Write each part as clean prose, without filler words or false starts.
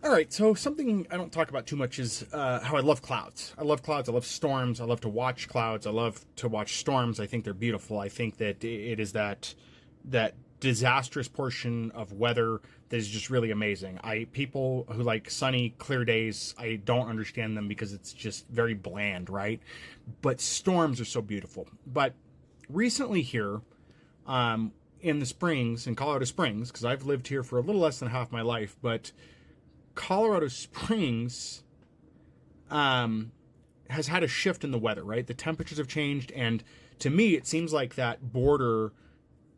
All right, so something I don't talk about too much is how I love clouds. I love clouds. I love storms. I love to watch clouds. I love to watch storms. I think they're beautiful. I think that it is that disastrous portion of weather that is just really amazing. People who like sunny, clear days, I don't understand them because it's just very bland, right? But storms are so beautiful. But recently here, in the Springs, in Colorado Springs, because I've lived here for a little less than half my life, but Colorado Springs has had a shift in the weather, right? The temperatures have changed, and to me, it seems like that border,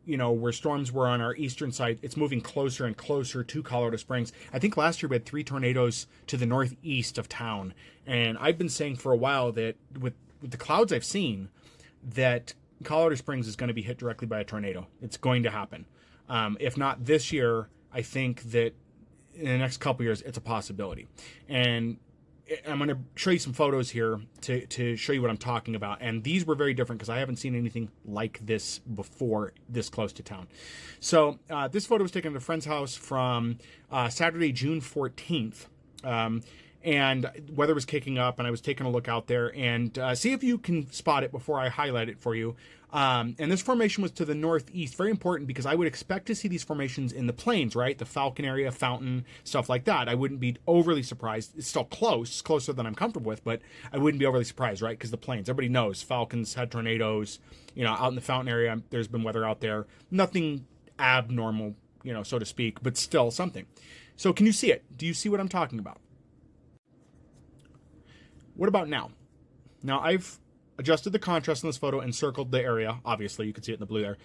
where storms were on our eastern side, it's moving closer and closer to Colorado Springs. I think last year we had 3 tornadoes to the northeast of town, and I've been saying for a while that with the clouds I've seen, that Colorado Springs is going to be hit directly by a tornado. It's going to happen. If not this year, I think that in the next couple years, it's a possibility. And I'm going to show you some photos here to show you what I'm talking about. And these were very different because I haven't seen anything like this before this close to town. So this photo was taken at a friend's house from Saturday, June 14th. And weather was kicking up, and I was taking a look out there and see if you can spot it before I highlight it for you. And this formation was to the northeast, very important because I would expect to see these formations in the plains, right? The Falcon area, Fountain, stuff like that. I wouldn't be overly surprised. It's still closer than I'm comfortable with, but I wouldn't be overly surprised, right? Because the plains, everybody knows Falcons had tornadoes, out in the Fountain area, there's been weather out there. Nothing abnormal, so to speak, but still something. So can you see it? Do you see what I'm talking about? What about now? Now I've adjusted the contrast in this photo and circled the area. Obviously, you can see it in the blue there.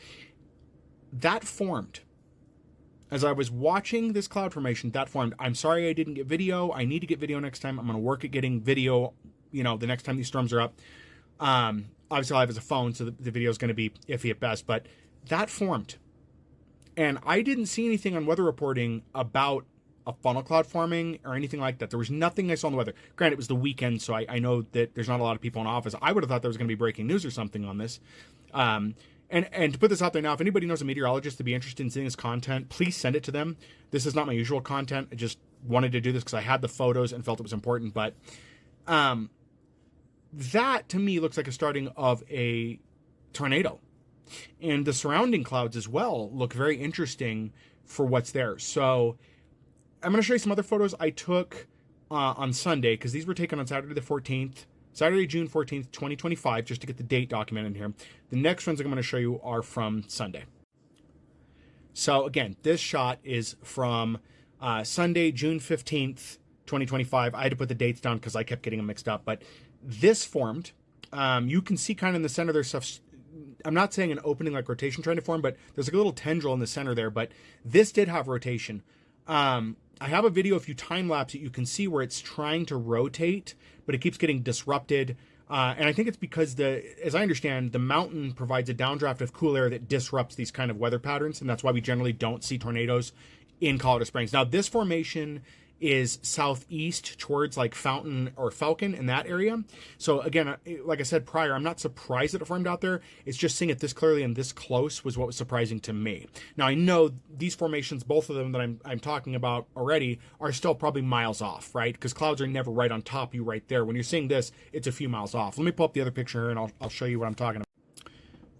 That formed. As I was watching this cloud formation, that formed. I'm sorry I didn't get video. I need to get video next time. I'm going to work at getting video, the next time these storms are up. Obviously, I'll have it as a phone, so the video is going to be iffy at best. But that formed. And I didn't see anything on weather reporting about a funnel cloud forming or anything like that. There was nothing I saw in the weather. Granted, it was the weekend, so I know that there's not a lot of people in office. I would have thought there was going to be breaking news or something on this. And to put this out there now, if anybody knows a meteorologist to be interested in seeing this content, please send it to them. This is not my usual content. I just wanted to do this because I had the photos and felt it was important. But that, to me, looks like a starting of a tornado. And the surrounding clouds as well look very interesting for what's there. So I'm going to show you some other photos I took on Sunday, because these were taken on Saturday the 14th, Saturday, June 14th, 2025, just to get the date documented here. The next ones I'm going to show you are from Sunday. So again, this shot is from Sunday, June 15th, 2025. I had to put the dates down because I kept getting them mixed up, but this formed. You can see kind of in the center there's stuff. I'm not saying an opening like rotation trying to form, but there's like a little tendril in the center there, but this did have rotation. I have a video, if you time lapse it, you can see where it's trying to rotate, but it keeps getting disrupted. And I think it's because as I understand, the mountain provides a downdraft of cool air that disrupts these kind of weather patterns. And that's why we generally don't see tornadoes in Colorado Springs. Now, this formation is southeast towards like Fountain or Falcon in that area. So again, like I said prior, I'm not surprised that it formed out there. It's just seeing it this clearly and this close was what was surprising to me. Now I know these formations, both of them that I'm talking about already, are still probably miles off, right? Because clouds are never right on top of you right there. When you're seeing this, it's a few miles off. Let me pull up the other picture here and I'll show you what I'm talking about.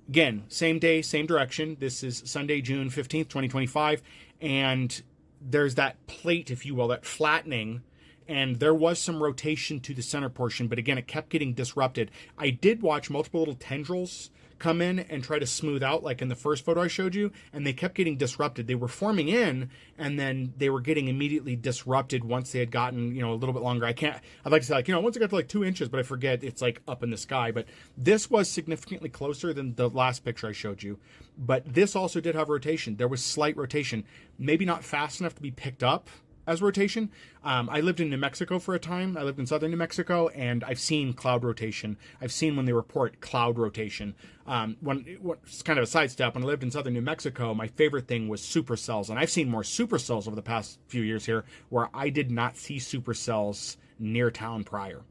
Again, same day, same direction. This is Sunday, June 15th, 2025. And there's that plate, if you will, that flattening, and there was some rotation to the center portion, but again, it kept getting disrupted. I did watch multiple little tendrils come in and try to smooth out, like in the first photo I showed you, and they kept getting disrupted. They were forming in, and then they were getting immediately disrupted once they had gotten, a little bit longer. I'd like to say, once it got to like 2 inches, but I forget it's like up in the sky. But this was significantly closer than the last picture I showed you. But this also did have rotation. There was slight rotation, maybe not fast enough to be picked up as rotation. I lived in New Mexico for a time. I lived in southern New Mexico, and I've seen cloud rotation. I've seen when they report cloud rotation. It's kind of a sidestep. When I lived in southern New Mexico, my favorite thing was supercells, and I've seen more supercells over the past few years here, where I did not see supercells near town prior.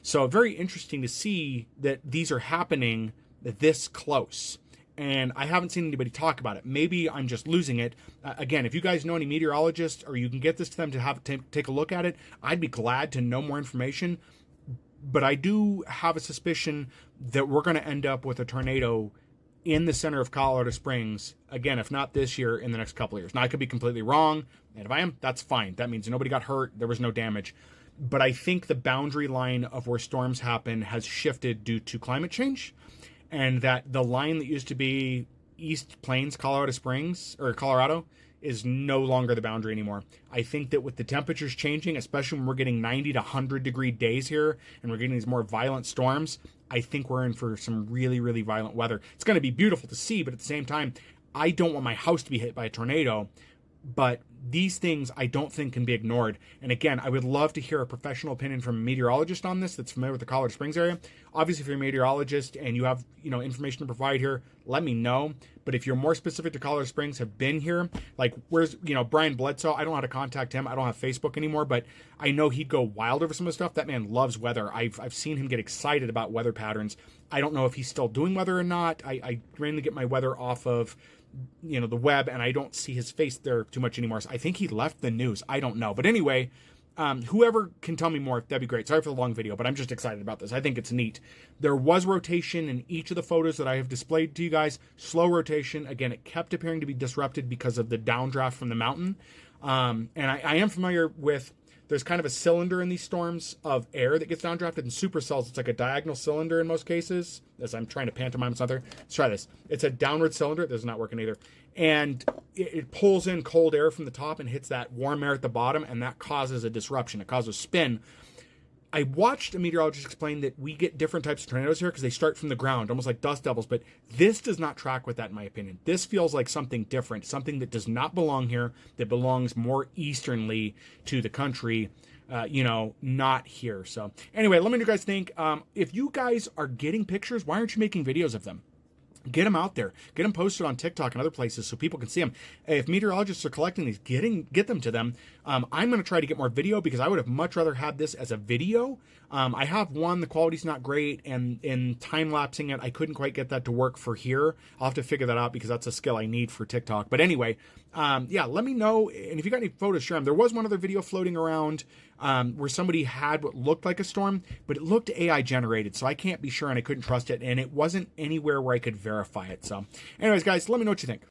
So very interesting to see that these are happening this close. and I haven't seen anybody talk about it. Maybe I'm just losing it. Again, if you guys know any meteorologists or you can get this to them to take a look at it, I'd be glad to know more information. But I do have a suspicion that we're going to end up with a tornado in the center of Colorado Springs, again, if not this year, in the next couple of years. Now, I could be completely wrong, and if I am, that's fine. That means nobody got hurt, there was no damage. But I think the boundary line of where storms happen has shifted due to climate change, and that the line that used to be East Plains, Colorado Springs, or Colorado, is no longer the boundary anymore. I think that with the temperatures changing, especially when we're getting 90 to 100 degree days here, and we're getting these more violent storms, I think we're in for some really, really violent weather. It's going to be beautiful to see, but at the same time, I don't want my house to be hit by a tornado. But these things I don't think can be ignored. And again, I would love to hear a professional opinion from a meteorologist on this that's familiar with the Colorado Springs area. Obviously, if you're a meteorologist and you have, information to provide here, let me know. But if you're more specific to Colorado Springs, have been here, like where's, Brian Bledsoe, I don't know how to contact him. I don't have Facebook anymore, but I know he'd go wild over some of the stuff. That man loves weather. I've seen him get excited about weather patterns. I don't know if he's still doing weather or not. I mainly get my weather off of the web, and I don't see his face there too much anymore. So I think he left the news. I don't know. But anyway, whoever can tell me more, that'd be great. Sorry for the long video, but I'm just excited about this. I think it's neat. There was rotation in each of the photos that I have displayed to you guys. Slow rotation. Again, it kept appearing to be disrupted because of the downdraft from the mountain. And I am familiar with, there's kind of a cylinder in these storms of air that gets downdrafted. In supercells, it's like a diagonal cylinder in most cases. As I'm trying to pantomime something. Let's try this. It's a downward cylinder. This is not working either. And it pulls in cold air from the top and hits that warm air at the bottom, and that causes a disruption. It causes spin. I watched a meteorologist explain that we get different types of tornadoes here because they start from the ground, almost like dust devils, but this does not track with that, in my opinion. This feels like something different, something that does not belong here, that belongs more easternly to the country, not here. So anyway, let me know what you guys think. If you guys are getting pictures, why aren't you making videos of them? Get them out there. Get them posted on TikTok and other places so people can see them. If meteorologists are collecting these, get them to them. I'm going to try to get more video because I would have much rather had this as a video. I have one, the quality's not great, and in time-lapsing it, I couldn't quite get that to work for here. I'll have to figure that out because that's a skill I need for TikTok. But anyway, let me know. And if you got any photos, share them. There was one other video floating around where somebody had what looked like a storm, but it looked AI generated, so I can't be sure and I couldn't trust it, and it wasn't anywhere where I could verify it. So anyways, guys, let me know what you think.